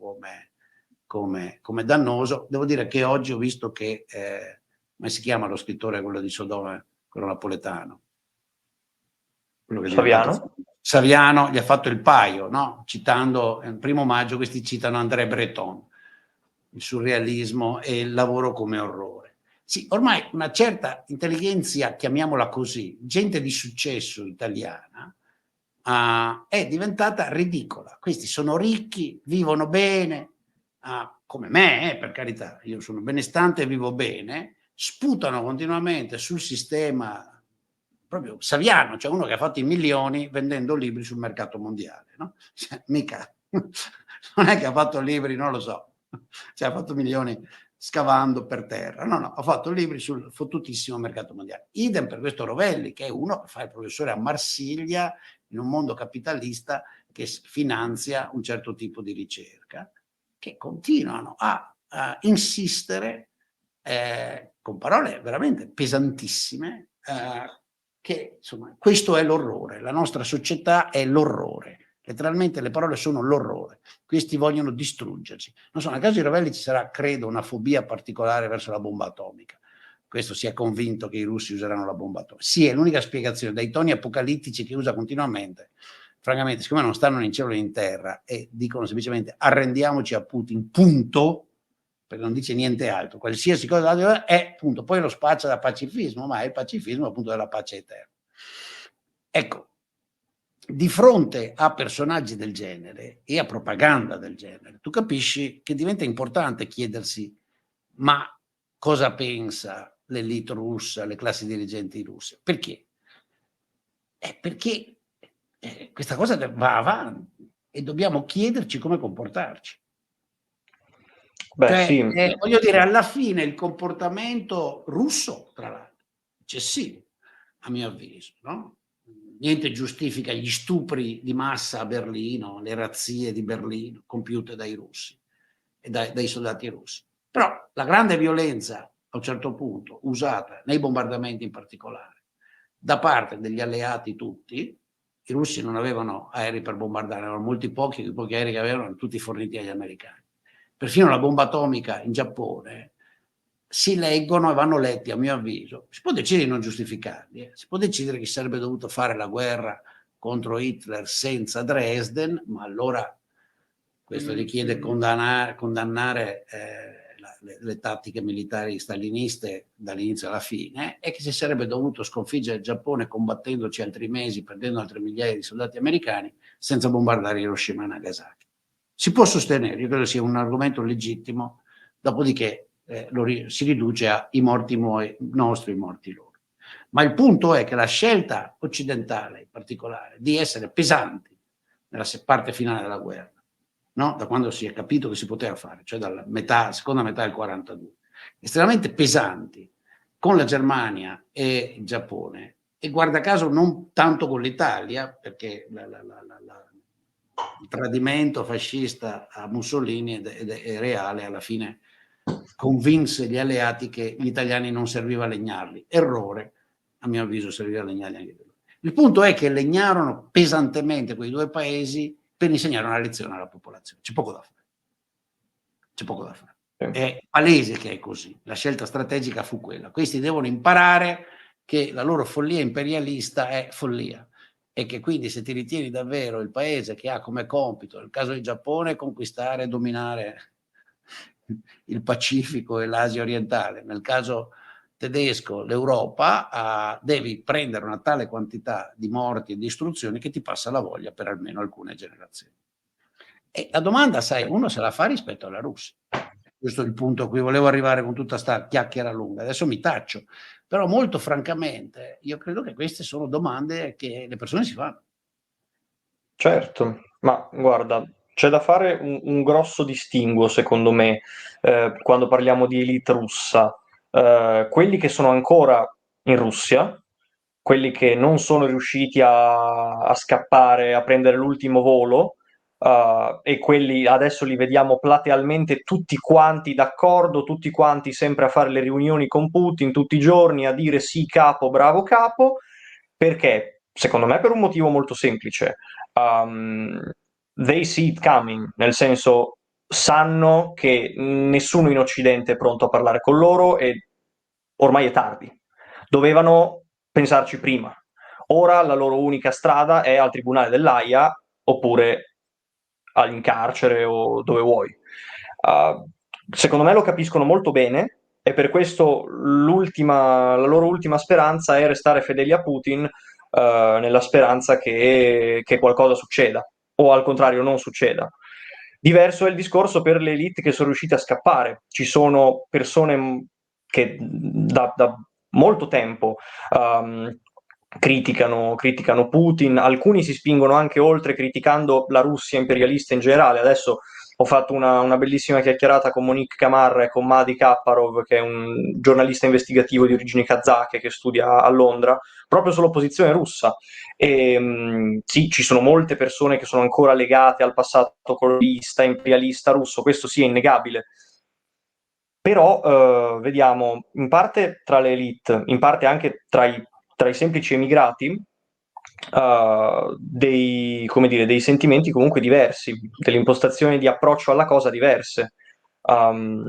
come dannoso. Devo dire che oggi ho visto che, come si chiama lo scrittore, quello di Sodoma, quello napoletano? Quello che è diventato Saviano? Saviano, gli ha fatto il paio, no? Citando, il 1° maggio questi citano André Breton, il surrealismo e il lavoro come orrore. Sì, ormai una certa intelligenza, chiamiamola così, gente di successo italiana, è diventata ridicola. Questi sono ricchi, vivono bene, come me, per carità, io sono benestante e vivo bene, sputano continuamente sul sistema proprio Saviano, cioè uno che ha fatto i milioni vendendo libri sul mercato mondiale, no? Cioè, mica, non è che ha fatto libri, non lo so, cioè ha fatto milioni scavando per terra, no, ha fatto libri sul fottutissimo mercato mondiale. Idem per questo Rovelli, che è uno che fa il professore a Marsiglia, in un mondo capitalista che finanzia un certo tipo di ricerca, che continuano a insistere con parole veramente pesantissime, che insomma questo è l'orrore, la nostra società è l'orrore, letteralmente le parole sono l'orrore, questi vogliono distruggerci. Non so, nel caso di Ravelli ci sarà, credo, una fobia particolare verso la bomba atomica. Questo si è convinto che i russi useranno la bomba atomica. Sì, è l'unica spiegazione, dai toni apocalittici che usa continuamente. Francamente, siccome non stanno né in cielo né in terra e dicono semplicemente arrendiamoci a Putin, punto, perché non dice niente altro, qualsiasi cosa è punto, poi lo spaccia da pacifismo, ma è il pacifismo appunto della pace eterna. Ecco, di fronte a personaggi del genere e a propaganda del genere, tu capisci che diventa importante chiedersi ma cosa pensa l'elite russa, le classi dirigenti russe? Perché? Perché questa cosa va avanti e dobbiamo chiederci come comportarci. Beh, Cioè, sì. voglio dire, alla fine il comportamento russo, tra l'altro, eccessivo, a mio avviso, no? Niente giustifica gli stupri di massa a Berlino, le razzie di Berlino compiute dai russi e dai soldati russi. Però la grande violenza, a un certo punto, usata nei bombardamenti in particolare, da parte degli alleati tutti, i russi non avevano aerei per bombardare, erano molti pochi, i pochi aerei che avevano erano tutti forniti agli americani. Perfino la bomba atomica in Giappone si leggono e vanno letti, a mio avviso. Si può decidere di non giustificarli, si può decidere che si sarebbe dovuto fare la guerra contro Hitler senza Dresden, ma allora questo richiede condannare le tattiche militari staliniste dall'inizio alla fine, e che si sarebbe dovuto sconfiggere il Giappone combattendoci altri mesi, perdendo altre migliaia di soldati americani, senza bombardare Hiroshima e Nagasaki. Si può sostenere, io credo sia un argomento legittimo, dopodiché si riduce ai morti nostri, i morti loro. Ma il punto è che la scelta occidentale, in particolare, di essere pesanti nella parte finale della guerra, no? Da quando si è capito che si poteva fare, cioè dalla seconda metà del 42, estremamente pesanti con la Germania e il Giappone, e guarda caso non tanto con l'Italia, perché il tradimento fascista a Mussolini è reale, alla fine convinse gli alleati che gli italiani non serviva a legnarli. Errore, a mio avviso serviva a legnarli anche loro. Il punto è che legnarono pesantemente quei due paesi per insegnare una lezione alla popolazione. C'è poco da fare. C'è poco da fare. È palese che è così. La scelta strategica fu quella. Questi devono imparare che la loro follia imperialista è follia, e che quindi se ti ritieni davvero il paese che ha come compito, nel caso del Giappone, conquistare e dominare il Pacifico e l'Asia orientale, nel caso tedesco l'Europa, devi prendere una tale quantità di morti e distruzioni che ti passa la voglia per almeno alcune generazioni. E la domanda, sai, uno se la fa rispetto alla Russia. Questo è il punto a cui volevo arrivare con tutta sta chiacchiera lunga. Adesso mi taccio, però molto francamente io credo che queste sono domande che le persone si fanno. Certo, ma guarda, c'è da fare un grosso distinguo, secondo me, quando parliamo di elite russa. Quelli che sono ancora in Russia, quelli che non sono riusciti a scappare, a prendere l'ultimo volo, e quelli adesso li vediamo platealmente tutti quanti d'accordo, tutti quanti sempre a fare le riunioni con Putin tutti i giorni, a dire sì capo, bravo capo, perché? Secondo me per un motivo molto semplice. They see it coming, nel senso sanno che nessuno in Occidente è pronto a parlare con loro e ormai è tardi. Dovevano pensarci prima. Ora la loro unica strada è al tribunale dell'Aia oppure in carcere o dove vuoi. Secondo me lo capiscono molto bene e per questo la loro ultima speranza è restare fedeli a Putin, nella speranza che qualcosa succeda o al contrario non succeda. Diverso è il discorso per le elite che sono riuscite a scappare. Ci sono persone che da molto tempo criticano Putin, alcuni si spingono anche oltre criticando la Russia imperialista in generale. Adesso ho fatto una bellissima chiacchierata con Monique Camarra e con Madi Kapparov, che è un giornalista investigativo di origini kazake che studia a Londra, proprio sull'opposizione russa. E, sì, ci sono molte persone che sono ancora legate al passato colonialista, imperialista russo, questo sì è innegabile. Però vediamo, in parte tra le elite, in parte anche tra i semplici emigrati, come dire, dei sentimenti comunque diversi, delle impostazioni di approccio alla cosa diverse. Um,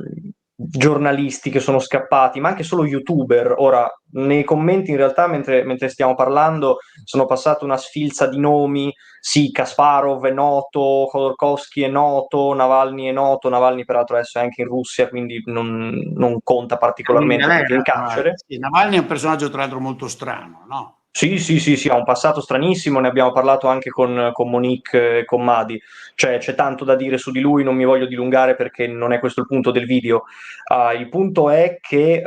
Giornalisti che sono scappati, ma anche solo youtuber. Ora, nei commenti in realtà, mentre stiamo parlando, sono passata una sfilza di nomi. Sì, Kasparov è noto, Khodorkovsky è noto, Navalny peraltro adesso è anche in Russia, quindi non conta In particolarmente perché è in galera, carcere. sì, Navalny è un personaggio tra l'altro molto strano, no? Sì, sì, sì, sì, ha un passato stranissimo, ne abbiamo parlato anche con Monique e con Madi, cioè c'è tanto da dire su di lui, non mi voglio dilungare perché non è questo il punto del video. Il punto è che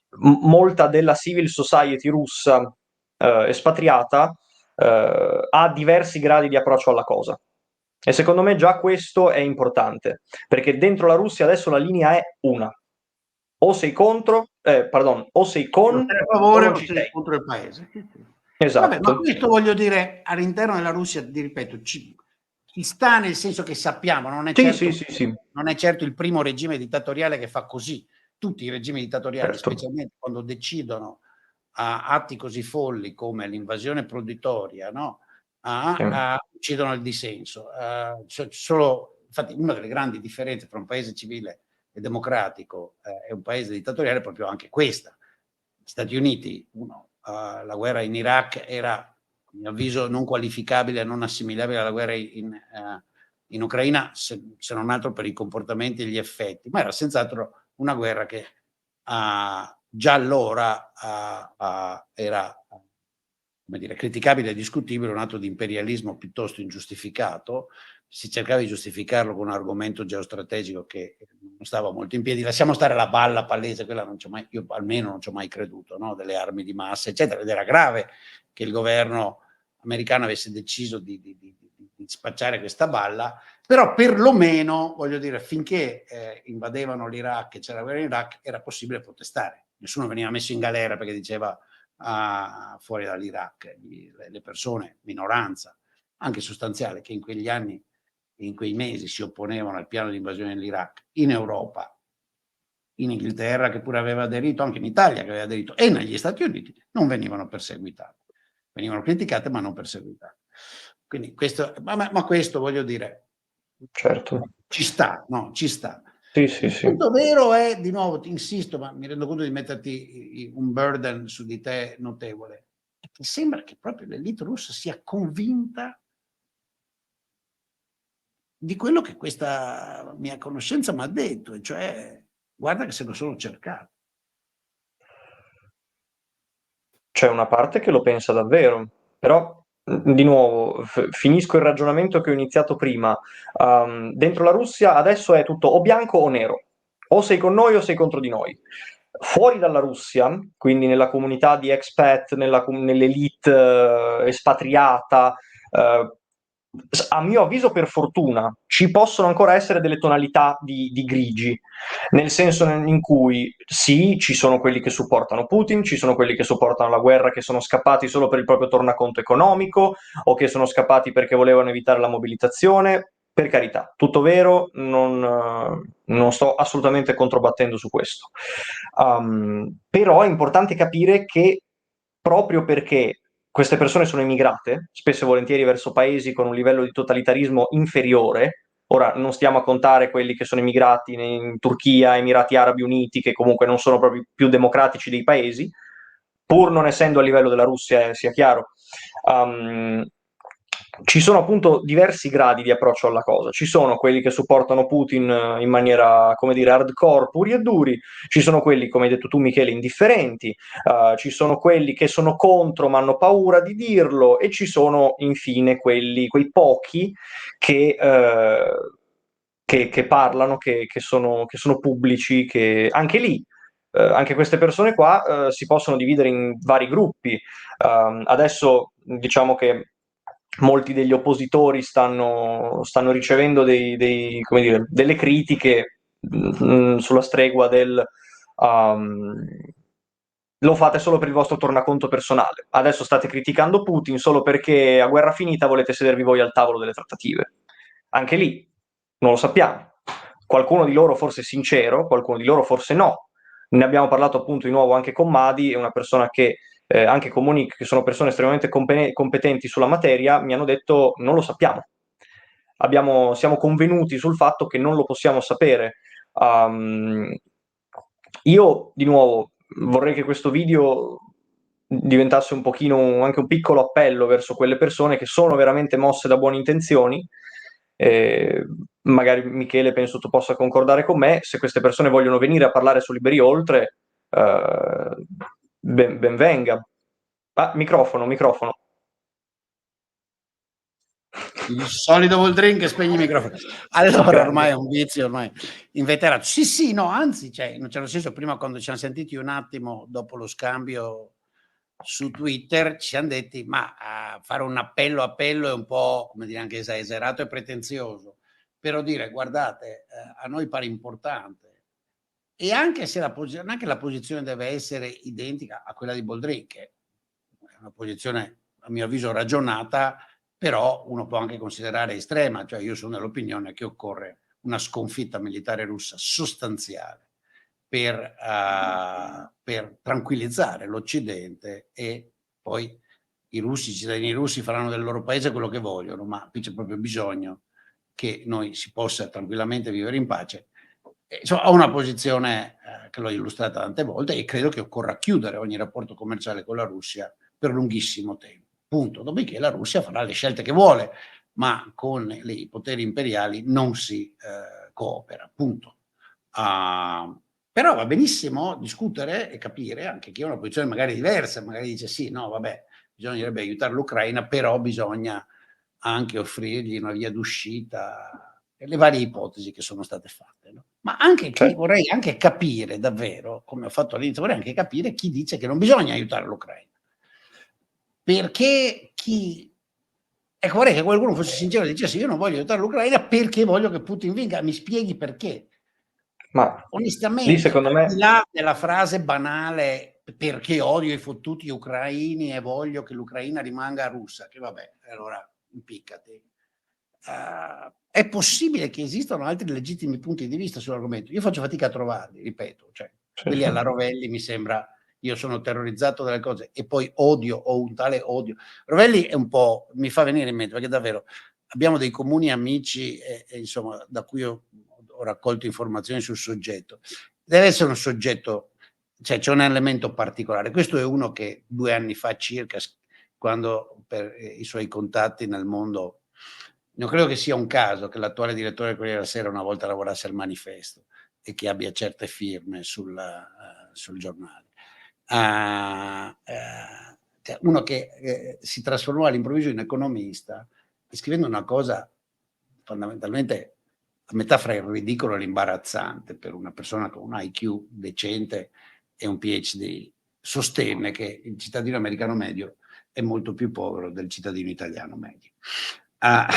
molta della civil society russa espatriata ha diversi gradi di approccio alla cosa. E secondo me già questo è importante, perché dentro la Russia adesso la linea è una. O sei contro, pardon, o sei O con sei a o favore non o ci sei sei. contro il paese. Vabbè, ma Esatto. questo voglio dire, all'interno della Russia, ti ripeto, ci sta nel senso che sappiamo, Sì, sì, sì, sì, non è certo il primo regime dittatoriale che fa così. Tutti i regimi dittatoriali, certo. specialmente quando decidono atti così folli come l'invasione proditoria, no? Sì. Uccidono il dissenso. Solo, infatti, una delle grandi differenze tra un paese civile e democratico e un paese dittatoriale è proprio anche questa. Gli Stati Uniti, la guerra in Iraq era, a mio avviso, non qualificabile, non assimilabile alla guerra in Ucraina, se non altro per i comportamenti e gli effetti, ma era senz'altro una guerra che già allora era, come dire, criticabile e discutibile, un atto di imperialismo piuttosto ingiustificato. Si cercava di giustificarlo con un argomento geostrategico che non stava molto in piedi. Lasciamo stare la balla palese, quella non c'ho mai, io almeno non ci ho mai creduto, no? Delle armi di massa, eccetera. Ed era grave che il governo americano avesse deciso di spacciare questa balla, però perlomeno, voglio dire, finché invadevano l'Iraq e c'era la guerra in Iraq, era possibile protestare. Nessuno veniva messo in galera perché diceva fuori dall'Iraq. Le persone, minoranza, anche sostanziale, che in quegli anni, in quei mesi si opponevano al piano di invasione dell'Iraq, in Europa, in Inghilterra che pure aveva aderito, anche in Italia che aveva aderito, e negli Stati Uniti, non venivano perseguitate. Venivano criticate ma non perseguitate. Quindi questo, ma questo voglio dire, Certo. ci sta, no? Ci sta. Sì, sì, Il sì. punto vero è, di nuovo, ti insisto, ma mi rendo conto di metterti un burden su di te notevole. Mi sembra che proprio l'elite russa sia convinta di quello che questa mia conoscenza mi ha detto, e cioè, guarda che se lo sono cercato. C'è una parte che lo pensa davvero, però di nuovo finisco il ragionamento che ho iniziato prima. Dentro la Russia adesso è tutto o bianco o nero, o sei con noi o sei contro di noi. Fuori dalla Russia, quindi nella comunità di expat, nell'elite espatriata, eh, a mio avviso per fortuna ci possono ancora essere delle tonalità di grigi, nel senso in cui sì, ci sono quelli che supportano Putin, ci sono quelli che supportano la guerra, che sono scappati solo per il proprio tornaconto economico o che sono scappati perché volevano evitare la mobilitazione. Per carità, tutto vero, non sto assolutamente controbattendo su questo. Però è importante capire che proprio perché queste persone sono emigrate, spesso e volentieri verso paesi con un livello di totalitarismo inferiore. Ora non stiamo a contare quelli che sono emigrati in Turchia, Emirati Arabi Uniti, che comunque non sono proprio più democratici dei paesi, pur non essendo a livello della Russia, sia chiaro. Um, Ci sono appunto diversi gradi di approccio alla cosa. Ci sono quelli che supportano Putin in maniera, come dire, hardcore, puri e duri, ci sono quelli, come hai detto tu, Michele, indifferenti, ci sono quelli che sono contro ma hanno paura di dirlo, e ci sono infine quei pochi che, che parlano, che sono pubblici, che anche lì anche queste persone qua si possono dividere in vari gruppi. Adesso diciamo che molti degli oppositori stanno ricevendo come dire, delle critiche sulla stregua del um, lo fate solo per il vostro tornaconto personale. Adesso state criticando Putin solo perché a guerra finita volete sedervi voi al tavolo delle trattative. Anche lì non lo sappiamo. Qualcuno di loro forse è sincero, qualcuno di loro forse no. Ne abbiamo parlato appunto di nuovo anche con Madi, è una persona che anche con Monique, che sono persone estremamente competenti sulla materia, mi hanno detto non lo sappiamo. Siamo convenuti sul fatto che non lo possiamo sapere. Um, io, di nuovo, vorrei che questo video diventasse un pochino anche un piccolo appello verso quelle persone che sono veramente mosse da buone intenzioni. Eh, Magari Michele penso tu possa concordare con me, se queste persone vogliono venire a parlare su Liberi Oltre, ben venga. Ah, microfono, microfono. Il solito vuol drink e spegni il microfono. Allora, Grande. ormai è un vizio, ormai inveterato. Sì, sì, no, anzi, cioè, in un certo senso, prima quando ci siamo sentiti un attimo dopo lo scambio su Twitter, ci siamo detti, ma fare un appello è un po', come dire, anche esagerato e pretenzioso, però dire, guardate, a noi pare importante, e anche se non è che la posizione deve essere identica a quella di Boldrin, che è una posizione, a mio avviso, ragionata, però uno può anche considerare estrema, cioè io sono dell'opinione che occorre una sconfitta militare russa sostanziale per tranquillizzare l'Occidente, e poi i russi, i cittadini russi faranno del loro paese quello che vogliono, ma qui c'è proprio bisogno che noi si possa tranquillamente vivere in pace. Insomma, ho una posizione che l'ho illustrata tante volte, e credo che occorra chiudere ogni rapporto commerciale con la Russia per lunghissimo tempo. Punto. Dopodiché la Russia farà le scelte che vuole, ma con i poteri imperiali non si coopera. Punto. Però va benissimo discutere e capire anche chi ha una posizione magari diversa, magari dice sì, no, vabbè, bisognerebbe aiutare l'Ucraina, però bisogna anche offrirgli una via d'uscita, e le varie ipotesi che sono state fatte. No? Ma anche chi, Cioè, vorrei anche capire davvero, come ho fatto all'inizio, vorrei anche capire chi dice che non bisogna aiutare l'Ucraina. Perché chi... Ecco, vorrei che qualcuno fosse sincero e dicesse io non voglio aiutare l'Ucraina perché voglio che Putin vinca, mi spieghi perché. ma lì Onestamente, secondo al di me, là della frase banale perché odio i fottuti ucraini e voglio che l'Ucraina rimanga russa, che vabbè, allora impiccati. È possibile che esistano altri legittimi punti di vista sull'argomento. Io faccio fatica a trovarli, ripeto, cioè, sì, quelli sì. alla Rovelli mi sembra, io sono terrorizzato dalle cose e poi odio, ho un tale odio. Rovelli è un po', mi fa venire in mente, perché davvero abbiamo dei comuni amici e insomma, da cui ho raccolto informazioni sul soggetto. Deve essere un soggetto, cioè c'è un elemento particolare. Questo è uno che 2 anni fa circa, quando per i suoi contatti nel mondo, non credo che sia un caso che l'attuale direttore del Corriere della Sera una volta lavorasse al Manifesto e che abbia certe firme sul giornale. Cioè uno che si trasformò all'improvviso in economista, scrivendo una cosa fondamentalmente a metà fra il ridicolo e l'imbarazzante per una persona con un IQ decente e un PhD, sostenne che il cittadino americano medio è molto più povero del cittadino italiano medio. Ah,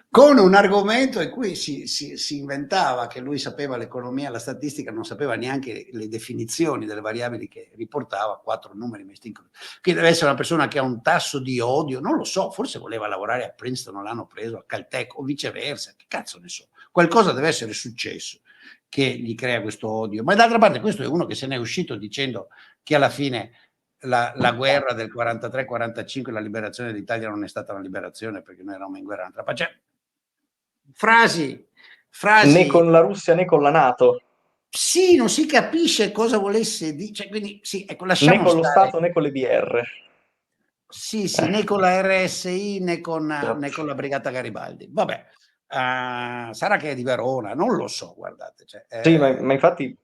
con un argomento in cui si inventava che lui sapeva l'economia, la statistica, non sapeva neanche le definizioni delle variabili che riportava, 4 numeri messi in croce. Che deve essere una persona che ha un tasso di odio, non lo so, forse voleva lavorare a Princeton, non l'hanno preso, a Caltech o viceversa, che cazzo ne so. Qualcosa deve essere successo che gli crea questo odio. Ma d'altra parte questo è uno che se ne è uscito dicendo che alla fine la guerra del 43-45, la liberazione d'Italia non è stata una liberazione perché noi eravamo in guerra un'altra parte. Cioè, frasi, né frasi, con la Russia né con la NATO, sì, non si capisce cosa volesse dire, cioè, quindi sì, ecco, né lasciamo con lo stare, Stato né con le BR. sì, sì, né con la RSI né con Esatto. la Brigata Garibaldi. Vabbè, sarà che è di Verona, non lo so, guardate. Cioè, Sì, ma infatti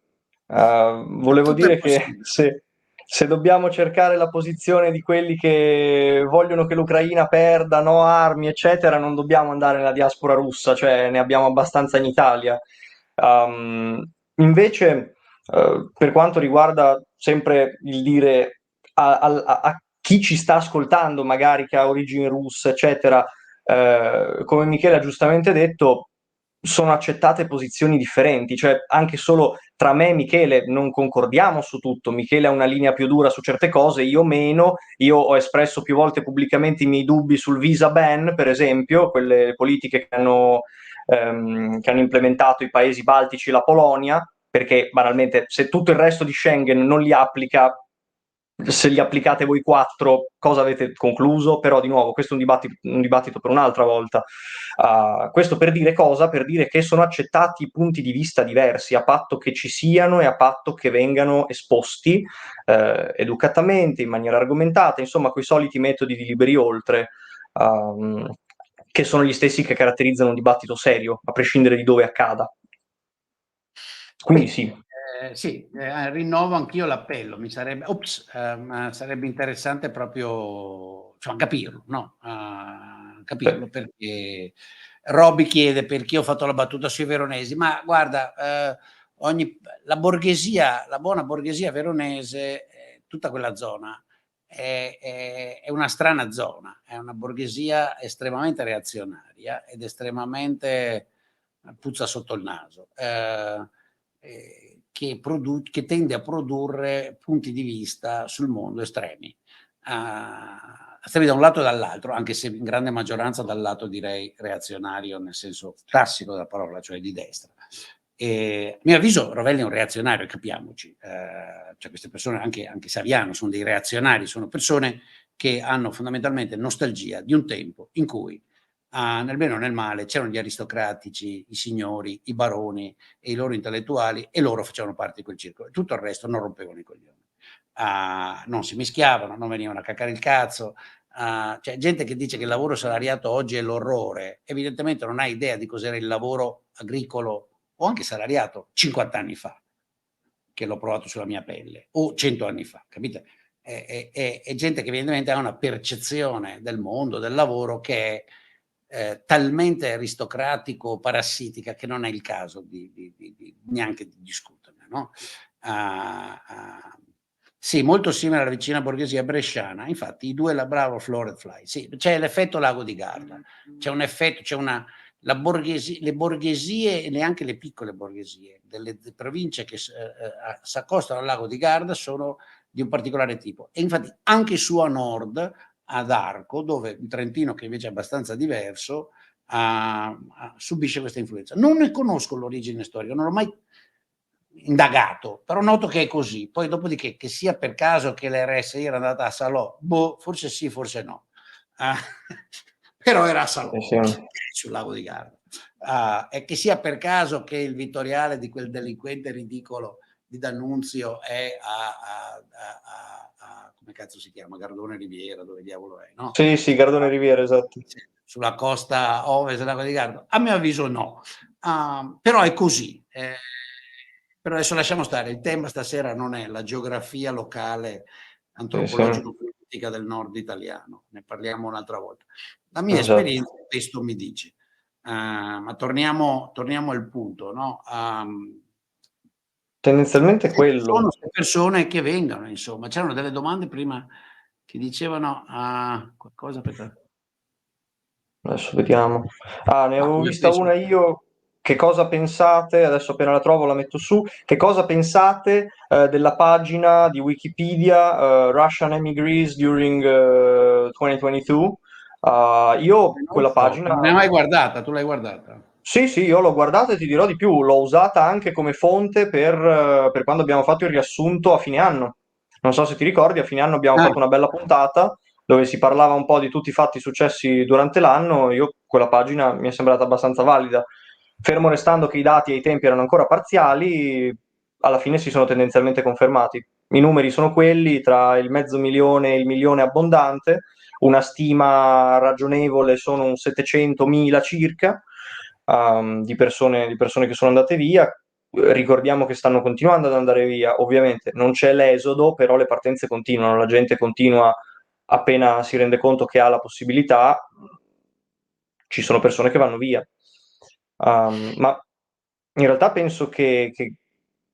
volevo tutto è dire che possibile. se dobbiamo cercare la posizione di quelli che vogliono che l'Ucraina perda, no armi, eccetera, non dobbiamo andare nella diaspora russa, cioè ne abbiamo abbastanza in Italia. Invece, Per quanto riguarda sempre il dire a chi ci sta ascoltando, magari che ha origini russe, eccetera, come Michele ha giustamente detto, sono accettate posizioni differenti, cioè anche solo tra me e Michele non concordiamo su tutto. Michele ha una linea più dura su certe cose, io meno. Io ho espresso più volte pubblicamente i miei dubbi sul visa ban, per esempio, quelle politiche che hanno implementato i paesi baltici e la Polonia, perché banalmente se tutto il resto di Schengen non li applica, se li applicate voi quattro, cosa avete concluso? Però di nuovo, questo è un dibattito per un'altra volta. Questo per dire cosa? Per dire che sono accettati punti di vista diversi, a patto che ci siano e a patto che vengano esposti educatamente, in maniera argomentata, insomma, quei soliti metodi di liberi oltre, ehm, che sono gli stessi che caratterizzano un dibattito serio, a prescindere di dove accada. Quindi Beh, sì. sì, rinnovo anch'io l'appello, sarebbe interessante proprio, insomma, capirlo, no? Sì. Capirlo perché Robby chiede perché ho fatto la battuta sui veronesi, ma guarda, la borghesia, la buona borghesia veronese, tutta quella zona è una strana zona, è una borghesia estremamente reazionaria ed estremamente puzza sotto il naso. Che tende a produrre punti di vista sul mondo estremi. Estremi da un lato e dall'altro, anche se in grande maggioranza dal lato direi reazionario nel senso classico della parola, cioè di destra. A mio avviso Rovelli è un reazionario, capiamoci, cioè queste persone, anche Saviano, sono dei reazionari, sono persone che hanno fondamentalmente nostalgia di un tempo in cui nel bene o nel male c'erano gli aristocratici, i signori, i baroni e i loro intellettuali e loro facevano parte di quel circolo. Tutto il resto non rompevano i coglioni. Non si mischiavano, non venivano a cacare il cazzo. C'è gente che dice che il lavoro salariato oggi è l'orrore, evidentemente non ha idea di cos'era il lavoro agricolo o anche salariato 50 anni fa, che l'ho provato sulla mia pelle, o 100 anni fa, capite? È gente che evidentemente ha una percezione del mondo, del lavoro che è talmente aristocratico, parassitica, che non è il caso neanche di discuterne. No? Sì, molto simile alla vicina borghesia bresciana, infatti i due la bravo Floret Fly, sì, c'è l'effetto Lago di Garda, c'è un effetto, c'è una, le borghesie e neanche le piccole borghesie delle province che si accostano al Lago di Garda sono di un particolare tipo e infatti anche su a nord ad Arco, dove il Trentino, che invece è abbastanza diverso, subisce questa influenza. Non ne conosco l'origine storica, non l'ho mai indagato, però noto che è così. Poi dopodiché, che sia per caso che l'RSI era andata a Salò, boh, forse sì, forse no. Però era a Salò, Sì, sì. sul lago di Garda. E che sia per caso che il vittoriale di quel delinquente ridicolo di D'Annunzio è come cazzo si chiama? Gardone Riviera, dove diavolo è, no? Sì, sì, Gardone Riviera, esatto. Sulla costa ovest dell'Acqua di Garda? A mio avviso no. Però è così. Però adesso lasciamo stare, il tema stasera non è la geografia locale Sì, sì, antropologico-politica del nord italiano, ne parliamo un'altra volta. La mia esatto. esperienza questo mi dice. Ma torniamo al punto, no? Tendenzialmente Se ci sono quello. queste persone che vengano, insomma. C'erano delle domande prima che dicevano qualcosa, aspetta. Adesso vediamo. Ah, ne Ma avevo io vista penso una io. Che cosa pensate? Adesso appena la trovo la metto su. Che cosa pensate della pagina di Wikipedia Russian Emigres during 2022? Io non lo quella so, pagina. non l'hai mai guardata, tu l'hai guardata? Sì, sì, io l'ho guardata e ti dirò di più, l'ho usata anche come fonte per quando abbiamo fatto il riassunto a fine anno. Non so se ti ricordi, a fine anno abbiamo Ah, fatto una bella puntata dove si parlava un po' di tutti i fatti successi durante l'anno. Io quella pagina mi è sembrata abbastanza valida. Fermo restando che i dati ai tempi erano ancora parziali, alla fine si sono tendenzialmente confermati. I numeri sono quelli, tra il mezzo milione e il milione abbondante, una stima ragionevole sono un 700.000 circa, di persone che sono andate via. Ricordiamo che stanno continuando ad andare via, ovviamente non c'è l'esodo, però le partenze continuano, la gente continua appena si rende conto che ha la possibilità, ci sono persone che vanno via. Ma in realtà penso che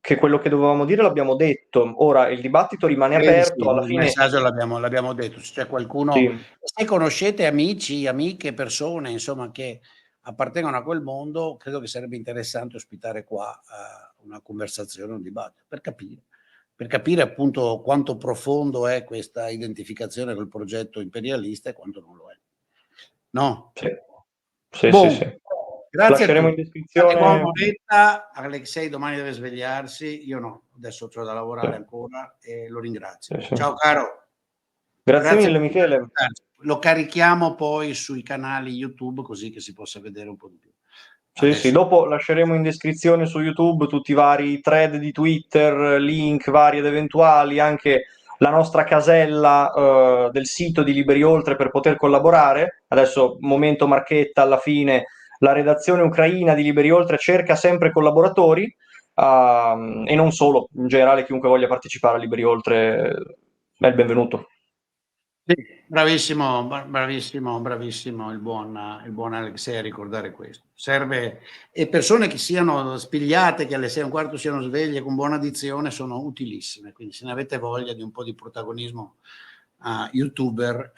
che quello che dovevamo dire l'abbiamo detto. Ora il dibattito rimane aperto, Sì, alla nel fine messaggio l'abbiamo detto, se c'è qualcuno, sì, se conoscete amici, amiche, persone, insomma, che appartengono a quel mondo, credo che sarebbe interessante ospitare qua una conversazione, un dibattito, per capire appunto quanto profondo è questa identificazione col progetto imperialista e quanto non lo è. No? sì, sì, sì, Boh, sì. grazie a Lasceremo in tutti. State qua descrizione. un'oretta, Alexei domani deve svegliarsi, io no, adesso c'ho da Sì, lavorare ancora e lo ringrazio. sì, sì. Ciao caro, Grazie grazie mille, per Michele. ascoltarci. Lo carichiamo poi sui canali YouTube così che si possa vedere un po' di più. Sì, sì, Adesso dopo lasceremo in descrizione su YouTube tutti i vari thread di Twitter, link vari ed eventuali, anche la nostra casella del sito di Liberi Oltre per poter collaborare. Adesso, momento marchetta, alla fine la redazione ucraina di Liberi Oltre cerca sempre collaboratori e non solo, in generale chiunque voglia partecipare a Liberi Oltre è il benvenuto. sì, bravissimo, bravissimo, bravissimo il buon Alexei a ricordare questo. Serve, e persone che siano spigliate, che alle 6:15 siano sveglie con buona dizione, sono utilissime. Quindi se ne avete voglia di un po' di protagonismo youtuber,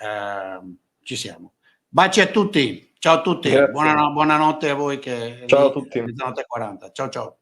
ci siamo. Baci a tutti, ciao a tutti, Grazie. buonanotte a voi che è Ciao a lì tutti. mezzanotte e 40. Ciao ciao.